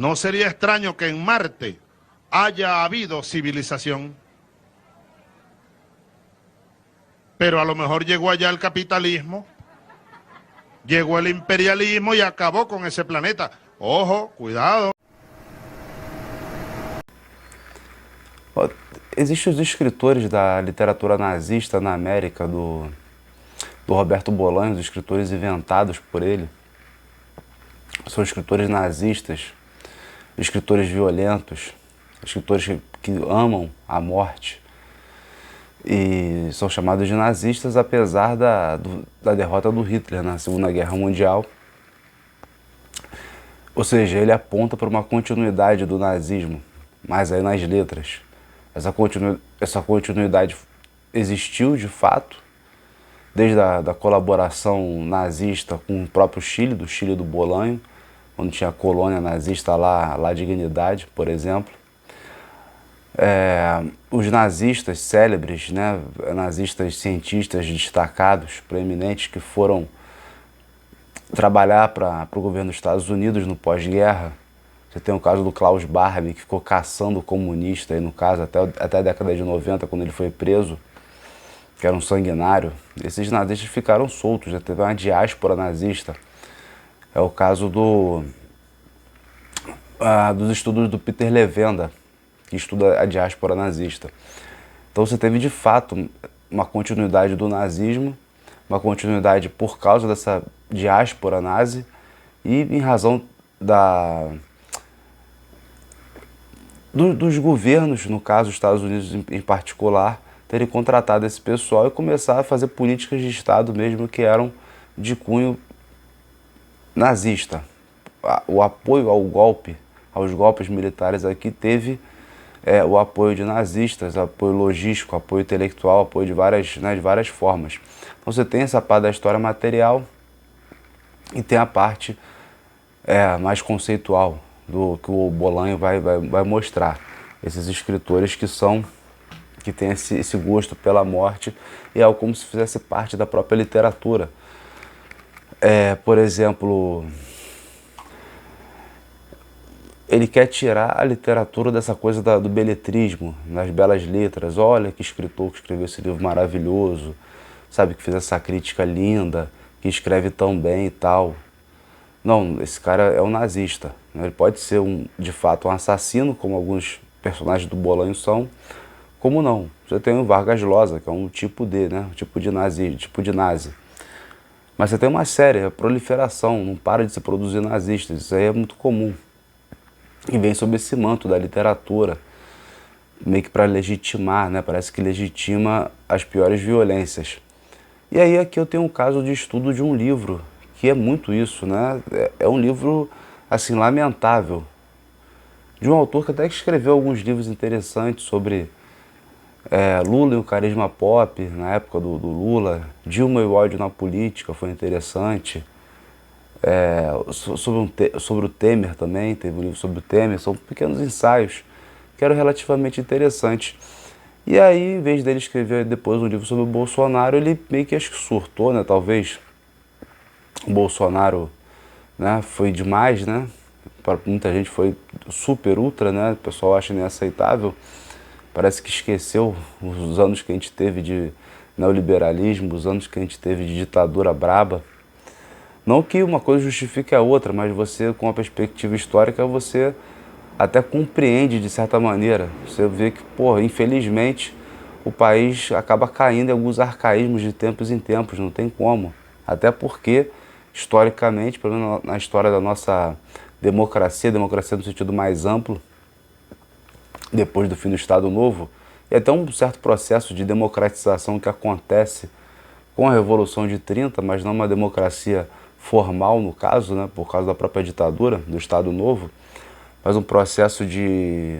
No sería extraño que en Marte haya habido civilización. Pero a lo mejor llegó allá el capitalismo, llegó el imperialismo y acabó con ese planeta. Ojo, cuidado. Existem os escritores da literatura nazista na América, do Roberto Bolanho, os escritores inventados por ele. São escritores nazistas, escritores violentos, escritores que amam a morte. E são chamados de nazistas apesar da derrota do Hitler na Segunda Guerra Mundial. Ou seja, ele aponta para uma continuidade do nazismo, mas aí nas letras. Essa continuidade existiu de fato, desde a colaboração nazista com o próprio Chile, do Chile do Bolanho, onde tinha a colônia nazista lá Dignidade, por exemplo. Os nazistas célebres, né, nazistas cientistas destacados, proeminentes, que foram trabalhar para o governo dos Estados Unidos no pós-guerra. Você tem o caso do Klaus Barbie, que ficou caçando comunista, aí no caso, até a década de 90, quando ele foi preso, que era um sanguinário. Esses nazistas ficaram soltos, já teve uma diáspora nazista. É o caso dos estudos do Peter Levenda, que estuda a diáspora nazista. Então você teve de fato uma continuidade do nazismo, uma continuidade por causa dessa diáspora nazi e em razão dos governos, no caso os Estados Unidos em particular, terem contratado esse pessoal e começar a fazer políticas de Estado mesmo que eram de cunho nazista. O apoio ao golpe, aos golpes militares aqui teve o apoio de nazistas, apoio logístico, apoio intelectual, apoio de várias formas. Então você tem essa parte da história material e tem a parte mais conceitual, do que o Bolanho vai mostrar. Esses escritores que têm esse gosto pela morte e é algo como se fizesse parte da própria literatura. Por exemplo, ele quer tirar a literatura dessa coisa do beletrismo, nas belas letras. Olha que escritor que escreveu esse livro maravilhoso, sabe, que fez essa crítica linda, que escreve tão bem e tal. Não, esse cara é um nazista. Ele pode ser, de fato, um assassino, como alguns personagens do Bolanho são, como não. Você tem o Vargas Llosa, que é um tipo né? Um tipo de nazi. Mas você tem uma séria proliferação, não para de se produzir nazistas. Isso aí é muito comum. E vem sob esse manto da literatura, meio que para legitimar, né? Parece que legitima as piores violências. E aí aqui eu tenho um caso de estudo de um livro, que é muito isso, né? É um livro, assim, lamentável, de um autor que até escreveu alguns livros interessantes sobre Lula e o carisma pop, na época do Lula, Dilma e o ódio na política, foi interessante. Sobre o Temer também, teve um livro sobre o Temer, são pequenos ensaios que eram relativamente interessantes. E aí, em vez dele escrever depois um livro sobre o Bolsonaro, ele meio que acho que surtou, né, talvez. O Bolsonaro, né, foi demais, né? Para muita gente foi super, ultra, né? O pessoal acha inaceitável. Parece que esqueceu os anos que a gente teve de neoliberalismo, os anos que a gente teve de ditadura braba. Não que uma coisa justifique a outra, mas você, com a perspectiva histórica, você até compreende de certa maneira. Você vê que, porra, infelizmente, o país acaba caindo em alguns arcaísmos de tempos em tempos, não tem como. Até porque, historicamente, pelo menos na história da nossa democracia no sentido mais amplo, depois do fim do Estado Novo, e até um certo processo de democratização que acontece com a Revolução de 30, mas não uma democracia formal no caso, né, por causa da própria ditadura do Estado Novo, mas um processo de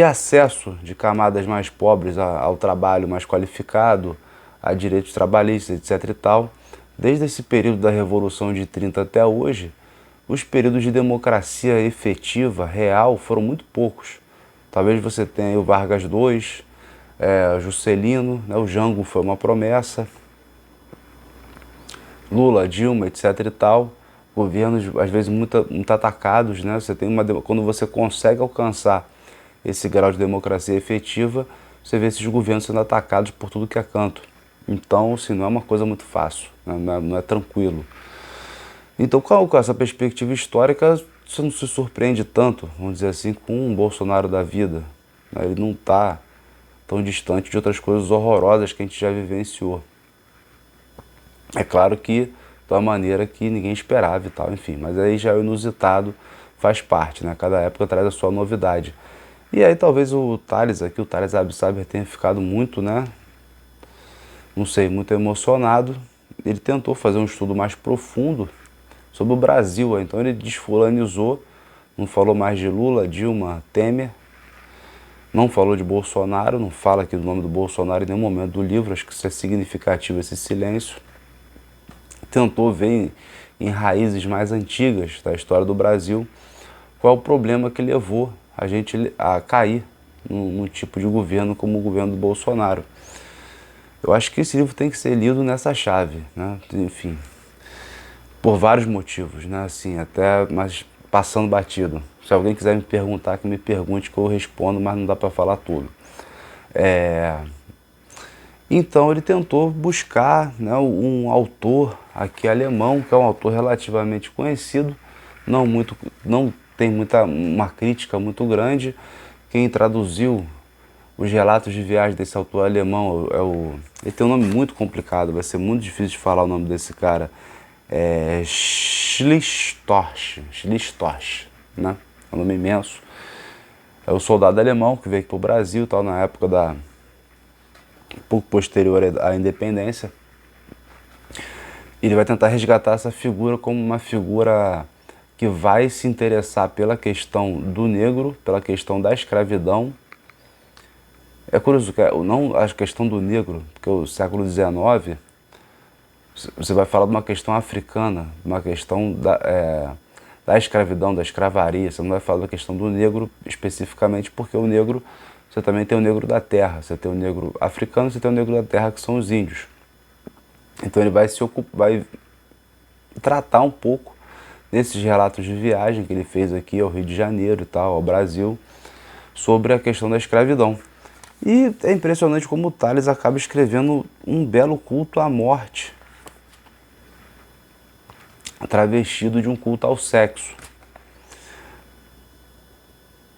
acesso de camadas mais pobres ao trabalho mais qualificado, a direitos trabalhistas, etc. e tal. Desde esse período da Revolução de 30 até hoje, os períodos de democracia efetiva, real, foram muito poucos. Talvez você tenha o Vargas II, Juscelino, né, o Jango foi uma promessa, Lula, Dilma, etc. e tal, governos às vezes muito atacados, né? Quando você consegue alcançar esse grau de democracia efetiva, você vê esses governos sendo atacados por tudo que é canto. Então, assim, não é uma coisa muito fácil, né? Não é tranquilo. Então, com essa perspectiva histórica, você não se surpreende tanto, vamos dizer assim, com um Bolsonaro da vida, né? Ele não está tão distante de outras coisas horrorosas que a gente já vivenciou. É claro que de uma maneira que ninguém esperava e tal, enfim, mas aí já é o inusitado, faz parte, né? Cada época traz a sua novidade. E aí talvez o Thales aqui, o Thales Absaber, tenha ficado muito, né? Não sei, muito emocionado. Ele tentou fazer um estudo mais profundo sobre o Brasil, então ele desfulanizou, não falou mais de Lula, Dilma, Temer, não falou de Bolsonaro, não fala aqui do nome do Bolsonaro em nenhum momento do livro, acho que isso é significativo, esse silêncio. Tentou ver em raízes mais antigas da história do Brasil qual é o problema que levou a gente a cair num tipo de governo como o governo do Bolsonaro. Eu acho que esse livro tem que ser lido nessa chave, né? Enfim, por vários motivos, né? Assim, até mas passando batido. Se alguém quiser me perguntar, que me pergunte que eu respondo, mas não dá para falar tudo. Então ele tentou buscar, né, um autor aqui alemão, que é um autor relativamente conhecido, não tem uma crítica muito grande. Quem traduziu os relatos de viagem desse autor alemão ele tem um nome muito complicado, vai ser muito difícil de falar o nome desse cara. É Schlichtorch, né? É um nome imenso. É o soldado alemão que veio aqui para o Brasil, tal, na época um pouco posterior à independência. Ele vai tentar resgatar essa figura como uma figura que vai se interessar pela questão do negro, pela questão da escravidão. É curioso que não a questão do negro, porque o século XIX, você vai falar de uma questão africana, uma questão da escravidão, da escravaria. Você não vai falar da questão do negro especificamente, porque o negro, você também tem o negro da terra, você tem o negro africano, você tem o negro da terra, que são os índios. Então ele vai tratar um pouco desses relatos de viagem que ele fez aqui ao Rio de Janeiro e tal, ao Brasil, sobre a questão da escravidão. E é impressionante como o Thales acaba escrevendo um belo culto à morte, travestido de um culto ao sexo.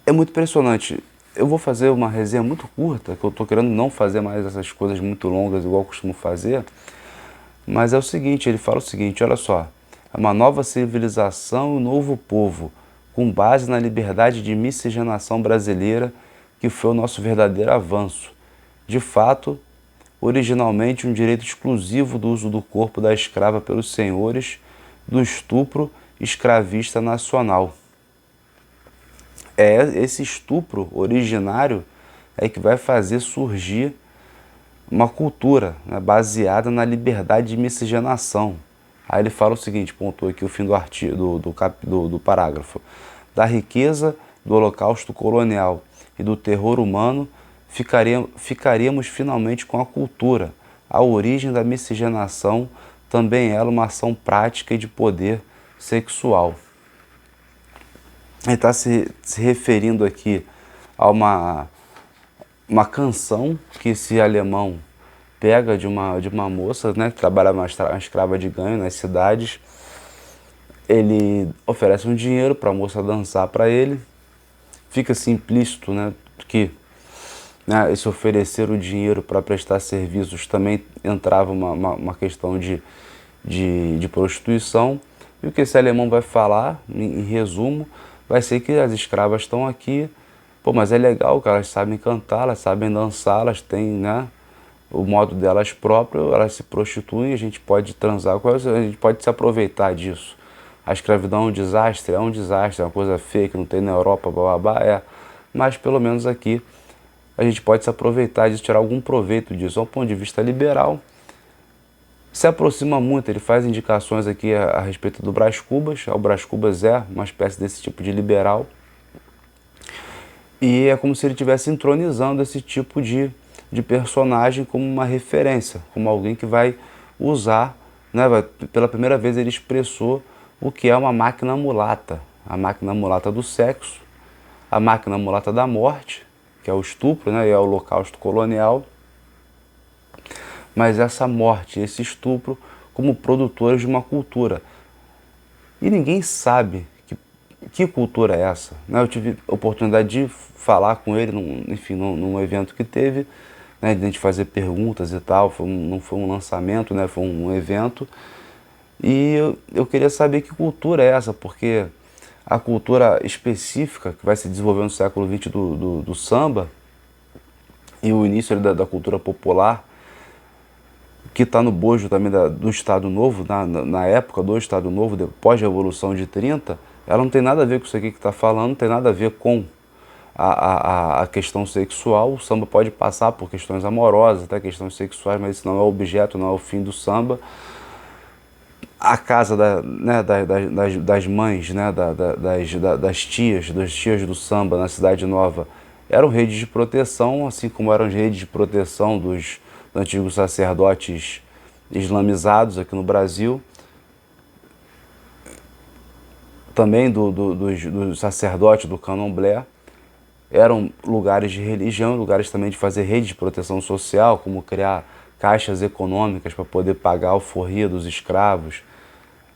É muito impressionante. Eu vou fazer uma resenha muito curta, que eu estou querendo não fazer mais essas coisas muito longas igual eu costumo fazer, mas é o seguinte, ele fala o seguinte, olha só: é uma nova civilização e um novo povo, com base na liberdade de miscigenação brasileira, que foi o nosso verdadeiro avanço. De fato, originalmente um direito exclusivo do uso do corpo da escrava pelos senhores, do estupro escravista nacional. É esse estupro originário é que vai fazer surgir uma cultura, né, baseada na liberdade de miscigenação. Aí ele fala o seguinte, pontuou aqui o fim do artigo, do parágrafo: da riqueza do holocausto colonial e do terror humano, ficaríamos finalmente com a cultura. A origem da miscigenação também ela uma ação prática e de poder sexual. Ele está se referindo aqui a uma canção que esse alemão pega de uma moça, né, que trabalhava uma escrava de ganho nas cidades. Ele oferece um dinheiro para a moça dançar para ele. Fica assim implícito, né, que, né, esse oferecer o dinheiro para prestar serviços também entrava uma questão de prostituição. E o que esse alemão vai falar, em resumo, vai ser que as escravas estão aqui, pô, mas é legal que elas sabem cantar, elas sabem dançar, elas têm, né, o modo delas próprio, elas se prostituem, a gente pode transar com elas, a gente pode se aproveitar disso. A escravidão é um desastre, é uma coisa feia que não tem na Europa, blá, mas pelo menos aqui a gente pode se aproveitar disso, tirar algum proveito disso. Do ponto de vista liberal, se aproxima muito, ele faz indicações aqui a respeito do Brás Cubas. O Brás Cubas é uma espécie desse tipo de liberal, e é como se ele estivesse entronizando esse tipo de personagem como uma referência, como alguém que vai usar, né, pela primeira vez ele expressou o que é uma máquina mulata. A máquina mulata do sexo, a máquina mulata da morte, que é o estupro, né, e é o holocausto colonial, mas essa morte, esse estupro, como produtores de uma cultura. E ninguém sabe que cultura é essa. Né? Eu tive a oportunidade de falar com ele, num evento que teve, né, de a gente fazer perguntas e tal, não foi um lançamento, né, foi um evento, e eu queria saber que cultura é essa, porque a cultura específica que vai se desenvolver no século XX do samba e o início da cultura popular, que está no bojo também do Estado Novo, na época do Estado Novo, pós-Revolução de 30, ela não tem nada a ver com isso aqui que está falando, não tem nada a ver com a questão sexual. O samba pode passar por questões amorosas, até questões sexuais, mas isso não é o objeto, não é o fim do samba. A casa das mães, né, das tias, dos tias do samba na Cidade Nova, eram redes de proteção, assim como eram as redes de proteção dos antigos sacerdotes islamizados aqui no Brasil, também dos sacerdotes do candomblé. Eram lugares de religião, lugares também de fazer rede de proteção social, como criar caixas econômicas para poder pagar a alforria dos escravos,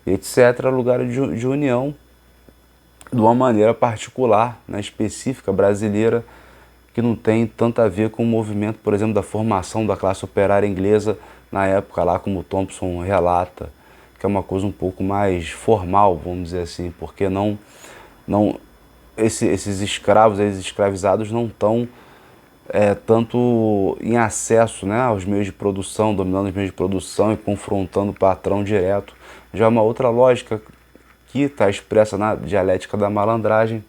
etc. Lugares de união de uma maneira particular, né, específica, brasileira, que não tem tanto a ver com o movimento, por exemplo, da formação da classe operária inglesa na época, lá como Thompson relata, que é uma coisa um pouco mais formal, vamos dizer assim, porque esses escravos, esses escravizados não estão tanto em acesso, né, aos meios de produção, dominando os meios de produção e confrontando o patrão direto. Já é uma outra lógica que está expressa na dialética da malandragem,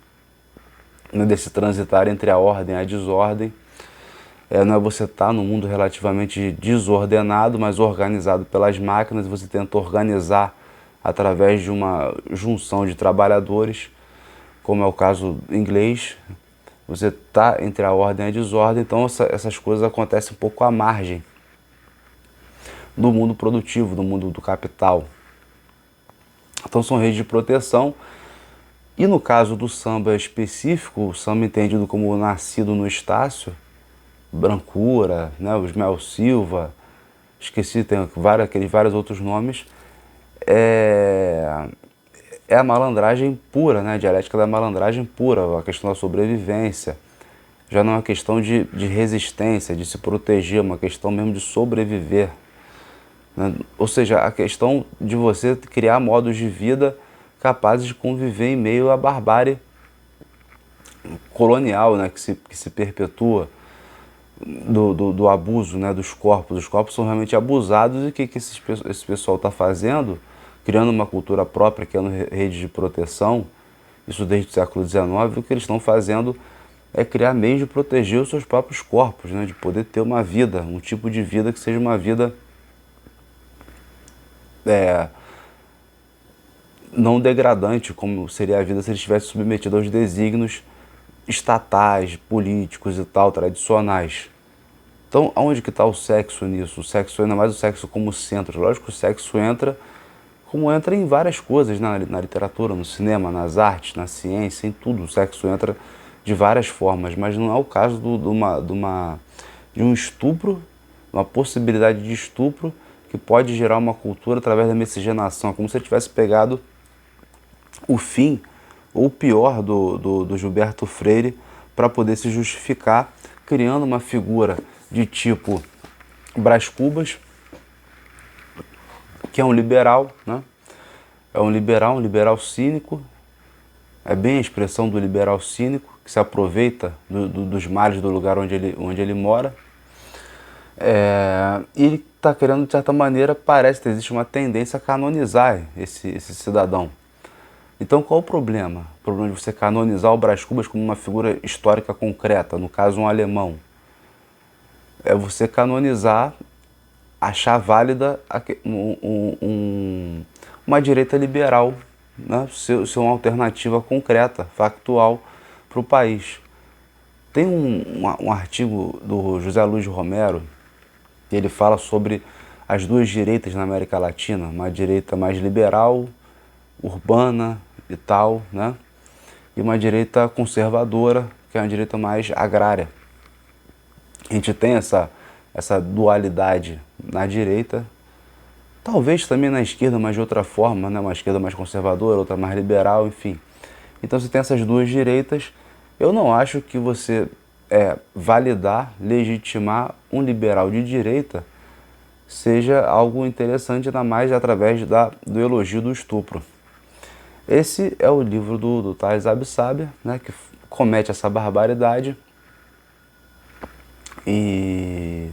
né, desse transitar entre a ordem e a desordem. Não é você estar num mundo relativamente desordenado, mas organizado pelas máquinas, e você tenta organizar através de uma junção de trabalhadores, como é o caso inglês. Você está entre a ordem e a desordem, então essas coisas acontecem um pouco à margem do mundo produtivo, do mundo do capital. Então são redes de proteção. E no caso do samba específico, o samba entendido como nascido no Estácio, Brancura, né, o Ismael Silva, esqueci, tem vários outros nomes, é a malandragem pura, né, a dialética da malandragem pura, a questão da sobrevivência. Já não é uma questão de resistência, de se proteger, é uma questão mesmo de sobreviver. Né? Ou seja, a questão de você criar modos de vida capazes de conviver em meio à barbárie colonial, né, que se perpetua, do abuso, né, dos corpos. Os corpos são realmente abusados, e o que esse pessoal está fazendo? Criando uma cultura própria, criando redes de proteção, isso desde o século XIX. O que eles estão fazendo é criar meios de proteger os seus próprios corpos, né, de poder ter uma vida, um tipo de vida que seja uma vida não degradante, como seria a vida se ele estivesse submetido aos desígnios estatais, políticos e tal, tradicionais. Então, aonde que está o sexo nisso? O sexo, ainda mais o sexo como centro. Lógico que o sexo entra como entra em várias coisas, na literatura, no cinema, nas artes, na ciência, em tudo. O sexo entra de várias formas, mas não é o caso de um estupro, uma possibilidade de estupro que pode gerar uma cultura através da miscigenação. É como se ele tivesse pegado o fim ou o pior do Gilberto Freire para poder se justificar, criando uma figura de tipo Brás Cubas, que é um liberal, né? É um liberal cínico, é bem a expressão do liberal cínico, que se aproveita dos males do lugar onde ele mora. E ele está querendo, de certa maneira, parece que existe uma tendência a canonizar esse cidadão. Então qual o problema? O problema de você canonizar o Brás Cubas como uma figura histórica concreta, no caso um alemão. É você canonizar, achar válida uma direita liberal, né? Ser uma alternativa concreta, factual para o país. Tem um artigo do José Luiz Romero, que ele fala sobre as duas direitas na América Latina, uma direita mais liberal urbana e tal, né? E uma direita conservadora, que é uma direita mais agrária. A gente tem essa dualidade na direita, talvez também na esquerda, mas de outra forma, né? Uma esquerda mais conservadora, outra mais liberal, enfim. Então você tem essas duas direitas. Eu não acho que você validar, legitimar um liberal de direita seja algo interessante, ainda mais através do elogio do estupro. Esse é o livro do Thales Absaber, né, que comete essa barbaridade e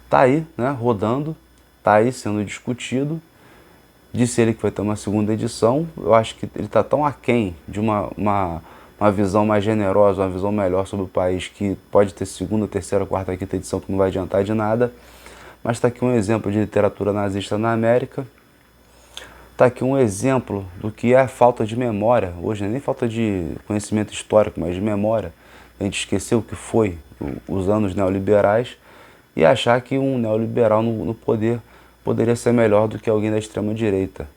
tá aí, né, rodando, tá aí sendo discutido. Disse ele que vai ter uma segunda edição. Eu acho que ele está tão aquém de uma visão mais generosa, uma visão melhor sobre o país, que pode ter segunda, terceira, quarta, quinta edição, que não vai adiantar de nada. Mas está aqui um exemplo de literatura nazista na América. Está aqui um exemplo do que é a falta de memória. Hoje não é nem falta de conhecimento histórico, mas de memória. A gente esqueceu o que foi os anos neoliberais e achar que um neoliberal no poder poderia ser melhor do que alguém da extrema-direita.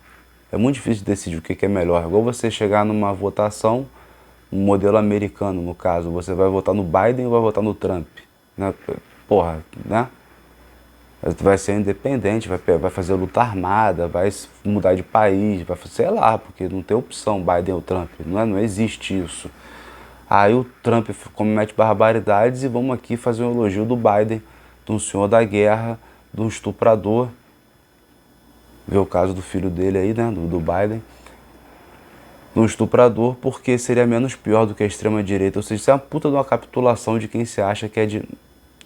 É muito difícil decidir o que é melhor. Igual você chegar numa votação, um modelo americano, no caso, você vai votar no Biden ou vai votar no Trump? Né? Porra, né? Vai ser independente, vai fazer luta armada, vai mudar de país, vai sei lá, porque não tem opção Biden ou Trump, não existe isso. Aí o Trump comete barbaridades e vamos aqui fazer um elogio do Biden, de um senhor da guerra, de um estuprador. Ver o caso do filho dele aí, né, do Biden. De um estuprador, porque seria menos pior do que a extrema-direita. Ou seja, isso é uma puta de uma capitulação de quem se acha que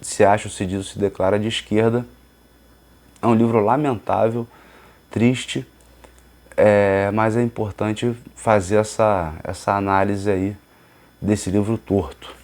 se acha, ou se diz, ou se declara de esquerda. É um livro lamentável, triste, mas é importante fazer essa análise aí desse livro torto.